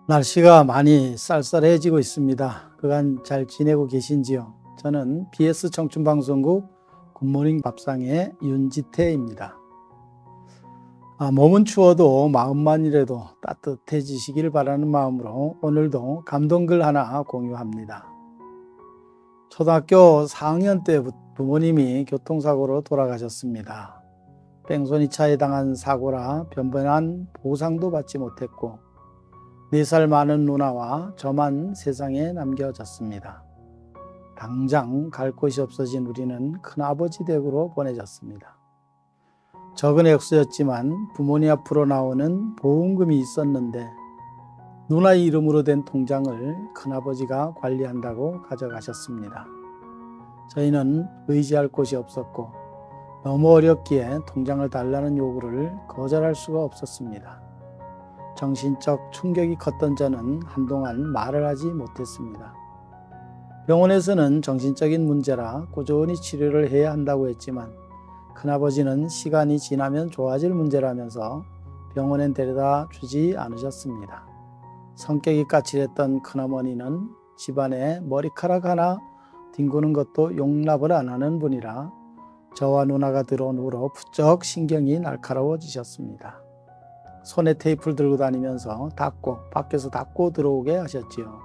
날씨가 많이 쌀쌀해지고 있습니다. 그간 잘 지내고 계신지요? 저는 BS 청춘방송국 굿모닝 밥상의 윤지태입니다. 몸은 추워도 마음만이라도 따뜻해지시길 바라는 마음으로 오늘도 감동글 하나 공유합니다. 초등학교 4학년 때 부모님이 교통사고로 돌아가셨습니다. 뺑소니 차에 당한 사고라 변변한 보상도 받지 못했고 4살 많은 누나와 저만 세상에 남겨졌습니다. 당장 갈 곳이 없어진 우리는 큰아버지 댁으로 보내졌습니다. 적은 액수였지만 부모님 앞으로 나오는 보험금이 있었는데 누나 이름으로 된 통장을 큰아버지가 관리한다고 가져가셨습니다. 저희는 의지할 곳이 없었고 너무 어렵기에 통장을 달라는 요구를 거절할 수가 없었습니다. 정신적 충격이 컸던 저는 한동안 말을 하지 못했습니다. 병원에서는 정신적인 문제라 꾸준히 치료를 해야 한다고 했지만 큰아버지는 시간이 지나면 좋아질 문제라면서 병원엔 데려다 주지 않으셨습니다. 성격이 까칠했던 큰어머니는 집안에 머리카락 하나 뒹구는 것도 용납을 안 하는 분이라 저와 누나가 들어온 후로 부쩍 신경이 날카로워지셨습니다. 손에 테이프를 들고 다니면서 밖에서 닫고 들어오게 하셨지요.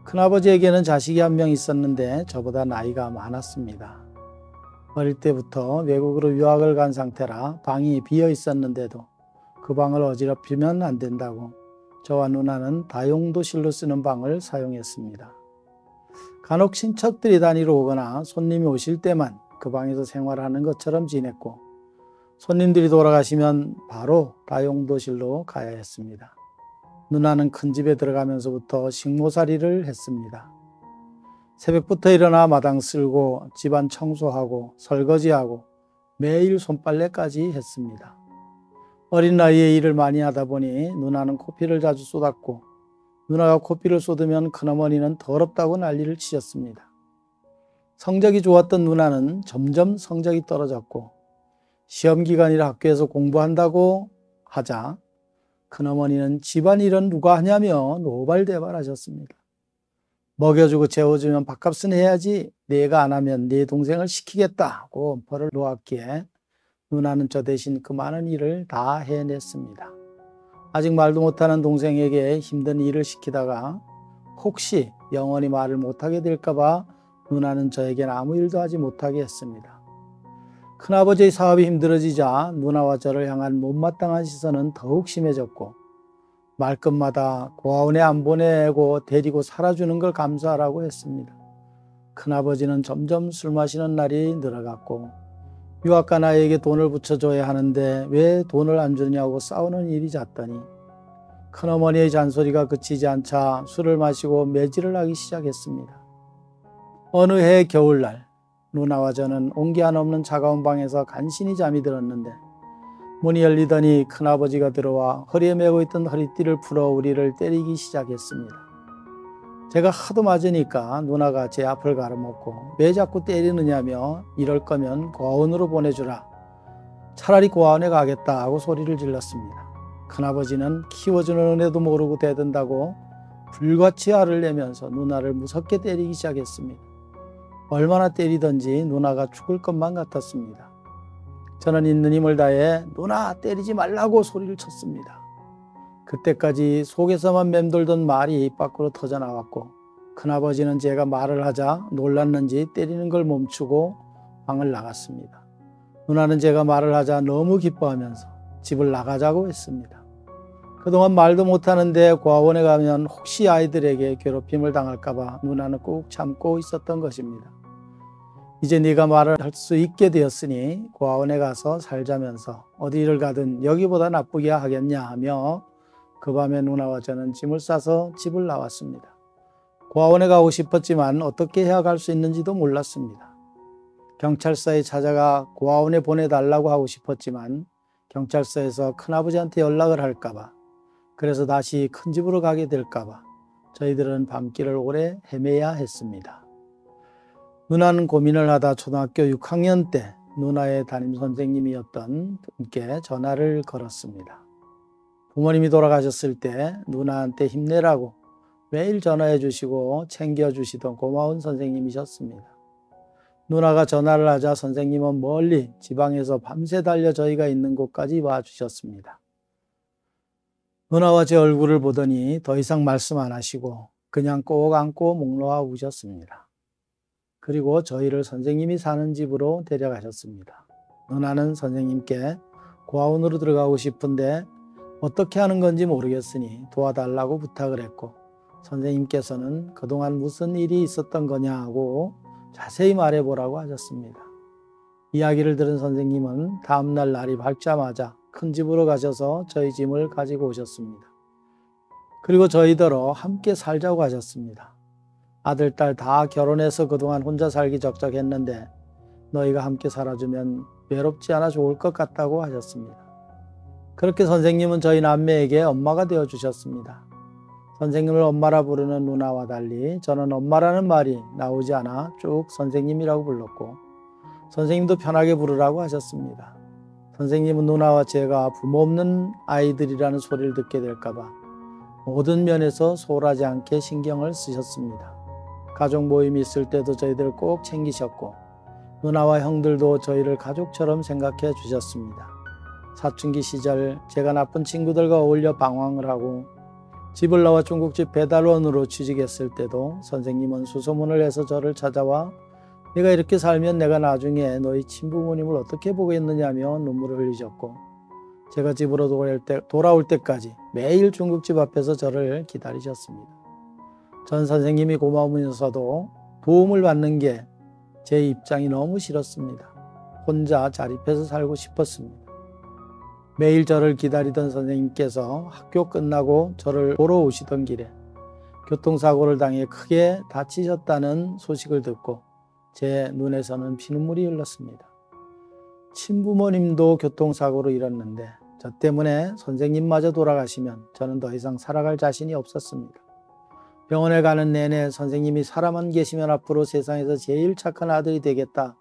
큰아버지에게는 자식이 한 명 있었는데 저보다 나이가 많았습니다. 어릴 때부터 외국으로 유학을 간 상태라 방이 비어 있었는데도 그 방을 어지럽히면 안 된다고 저와 누나는 다용도실로 쓰는 방을 사용했습니다. 간혹 친척들이 다니러 오거나 손님이 오실 때만 그 방에서 생활하는 것처럼 지냈고 손님들이 돌아가시면 바로 다용도실로 가야 했습니다. 누나는 큰 집에 들어가면서부터 식모살이를 했습니다. 새벽부터 일어나 마당 쓸고 집안 청소하고 설거지하고 매일 손빨래까지 했습니다. 어린 나이에 일을 많이 하다 보니 누나는 코피를 자주 쏟았고 누나가 코피를 쏟으면 큰어머니는 더럽다고 난리를 치셨습니다. 성적이 좋았던 누나는 점점 성적이 떨어졌고 시험기간이라 학교에서 공부한다고 하자 큰어머니는 집안일은 누가 하냐며 노발대발하셨습니다. 먹여주고 재워주면 밥값은 해야지 내가 안 하면 내 동생을 시키겠다고 벌을 놓았기에 누나는 저 대신 그 많은 일을 다 해냈습니다. 아직 말도 못하는 동생에게 힘든 일을 시키다가 혹시 영원히 말을 못하게 될까 봐 누나는 저에겐 아무 일도 하지 못하게 했습니다. 큰아버지의 사업이 힘들어지자 누나와 저를 향한 못마땅한 시선은 더욱 심해졌고 말끝마다 고아원에 안 보내고 데리고 살아주는 걸 감사하라고 했습니다. 큰아버지는 점점 술 마시는 날이 늘어갔고 유학가 나에게 돈을 붙여줘야 하는데 왜 돈을 안 주냐고 싸우는 일이 잦더니 큰어머니의 잔소리가 그치지 않자 술을 마시고 매질을 하기 시작했습니다. 어느 해 겨울날 누나와 저는 온기 한 없는 차가운 방에서 간신히 잠이 들었는데 문이 열리더니 큰아버지가 들어와 허리에 메고 있던 허리띠를 풀어 우리를 때리기 시작했습니다. 제가 하도 맞으니까 누나가 제 앞을 가로먹고 왜 자꾸 때리느냐며 이럴 거면 고아원으로 보내주라. 차라리 고아원에 가겠다 하고 소리를 질렀습니다. 큰아버지는 키워주는 은혜도 모르고 대든다고 불같이 화를 내면서 누나를 무섭게 때리기 시작했습니다. 얼마나 때리던지 누나가 죽을 것만 같았습니다. 저는 있는 힘을 다해 누나 때리지 말라고 소리를 쳤습니다. 그때까지 속에서만 맴돌던 말이 입 밖으로 터져나왔고 큰아버지는 제가 말을 하자 놀랐는지 때리는 걸 멈추고 방을 나갔습니다. 누나는 제가 말을 하자 너무 기뻐하면서 집을 나가자고 했습니다. 그동안 말도 못하는데 고아원에 가면 혹시 아이들에게 괴롭힘을 당할까 봐 누나는 꾹 참고 있었던 것입니다. 이제 네가 말을 할 수 있게 되었으니 고아원에 가서 살자면서 어디를 가든 여기보다 나쁘게 하겠냐 하며 그 밤에 누나와 저는 짐을 싸서 집을 나왔습니다. 고아원에 가고 싶었지만 어떻게 해야 갈 수 있는지도 몰랐습니다. 경찰서에 찾아가 고아원에 보내달라고 하고 싶었지만 경찰서에서 큰아버지한테 연락을 할까 봐 그래서 다시 큰 집으로 가게 될까 봐 저희들은 밤길을 오래 헤매야 했습니다. 누나는 고민을 하다 초등학교 6학년 때 누나의 담임선생님이었던 분께 전화를 걸었습니다. 부모님이 돌아가셨을 때 누나한테 힘내라고 매일 전화해 주시고 챙겨주시던 고마운 선생님이셨습니다. 누나가 전화를 하자 선생님은 멀리 지방에서 밤새 달려 저희가 있는 곳까지 와주셨습니다. 누나와 제 얼굴을 보더니 더 이상 말씀 안 하시고 그냥 꼭 안고 목 놓아 우셨습니다. 그리고 저희를 선생님이 사는 집으로 데려가셨습니다. 누나는 선생님께 고아원으로 들어가고 싶은데 어떻게 하는 건지 모르겠으니 도와달라고 부탁을 했고, 선생님께서는 그동안 무슨 일이 있었던 거냐고 자세히 말해보라고 하셨습니다. 이야기를 들은 선생님은 다음날 날이 밝자마자 큰 집으로 가셔서 저희 짐을 가지고 오셨습니다. 그리고 저희더러 함께 살자고 하셨습니다. 아들, 딸 다 결혼해서 그동안 혼자 살기 적적했는데 너희가 함께 살아주면 외롭지 않아 좋을 것 같다고 하셨습니다. 그렇게 선생님은 저희 남매에게 엄마가 되어주셨습니다. 선생님을 엄마라 부르는 누나와 달리 저는 엄마라는 말이 나오지 않아 쭉 선생님이라고 불렀고, 선생님도 편하게 부르라고 하셨습니다. 선생님은 누나와 제가 부모 없는 아이들이라는 소리를 듣게 될까봐 모든 면에서 소홀하지 않게 신경을 쓰셨습니다. 가족 모임이 있을 때도 저희들을 꼭 챙기셨고, 누나와 형들도 저희를 가족처럼 생각해 주셨습니다. 사춘기 시절 제가 나쁜 친구들과 어울려 방황을 하고 집을 나와 중국집 배달원으로 취직했을 때도 선생님은 수소문을 해서 저를 찾아와 내가 이렇게 살면 내가 나중에 너희 친부모님을 어떻게 보겠느냐며 눈물을 흘리셨고, 제가 집으로 돌아올 때까지 매일 중국집 앞에서 저를 기다리셨습니다. 전 선생님이 고마우면서도 도움을 받는 게 제 입장이 너무 싫었습니다. 혼자 자립해서 살고 싶었습니다. 매일 저를 기다리던 선생님께서 학교 끝나고 저를 보러 오시던 길에 교통사고를 당해 크게 다치셨다는 소식을 듣고 제 눈에서는 피눈물이 흘렀습니다. 친부모님도 교통사고로 잃었는데 저 때문에 선생님마저 돌아가시면 저는 더 이상 살아갈 자신이 없었습니다. 병원에 가는 내내 선생님이 살아만 계시면 앞으로 세상에서 제일 착한 아들이 되겠다,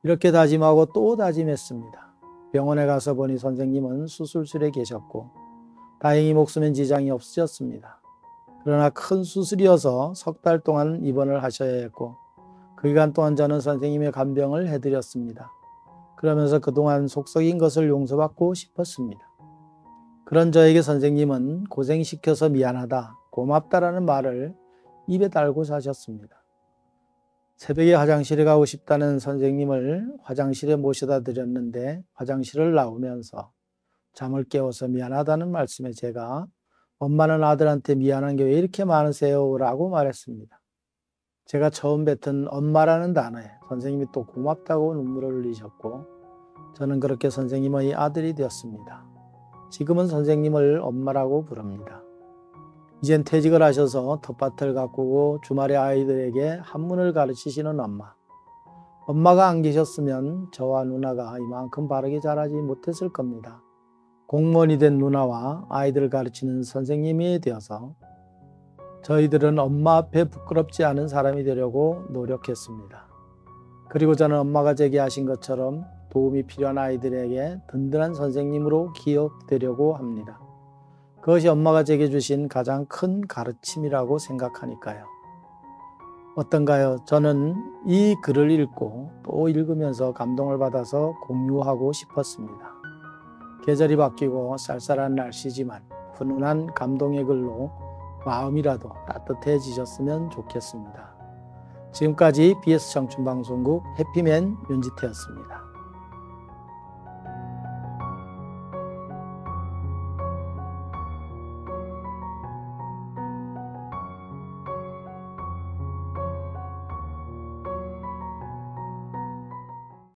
이렇게 다짐하고 또 다짐했습니다. 병원에 가서 보니 선생님은 수술실에 계셨고 다행히 목숨엔 지장이 없으셨습니다. 그러나 큰 수술이어서 석 달 동안 입원을 하셔야 했고, 그 기간 동안 저는 선생님의 간병을 해드렸습니다. 그러면서 그동안 속썩인 것을 용서받고 싶었습니다. 그런 저에게 선생님은 고생시켜서 미안하다, 고맙다라는 말을 입에 달고 사셨습니다. 새벽에 화장실에 가고 싶다는 선생님을 화장실에 모셔다 드렸는데 화장실을 나오면서 잠을 깨워서 미안하다는 말씀에 제가 엄마는 아들한테 미안한 게 왜 이렇게 많으세요? 라고 말했습니다. 제가 처음 뱉은 엄마라는 단어에 선생님이 또 고맙다고 눈물을 흘리셨고, 저는 그렇게 선생님의 아들이 되었습니다. 지금은 선생님을 엄마라고 부릅니다. 이젠 퇴직을 하셔서 텃밭을 가꾸고 주말에 아이들에게 한문을 가르치시는 엄마. 엄마가 안 계셨으면 저와 누나가 이만큼 바르게 자라지 못했을 겁니다. 공무원이 된 누나와 아이들을 가르치는 선생님이 되어서 저희들은 엄마 앞에 부끄럽지 않은 사람이 되려고 노력했습니다. 그리고 저는 엄마가 제게 하신 것처럼 도움이 필요한 아이들에게 든든한 선생님으로 기억되려고 합니다. 그것이 엄마가 제게 주신 가장 큰 가르침이라고 생각하니까요. 어떤가요? 저는 이 글을 읽고 또 읽으면서 감동을 받아서 공유하고 싶었습니다. 계절이 바뀌고 쌀쌀한 날씨지만 훈훈한 감동의 글로 마음이라도 따뜻해지셨으면 좋겠습니다. 지금까지 BS 청춘방송국 해피맨 윤지태였습니다.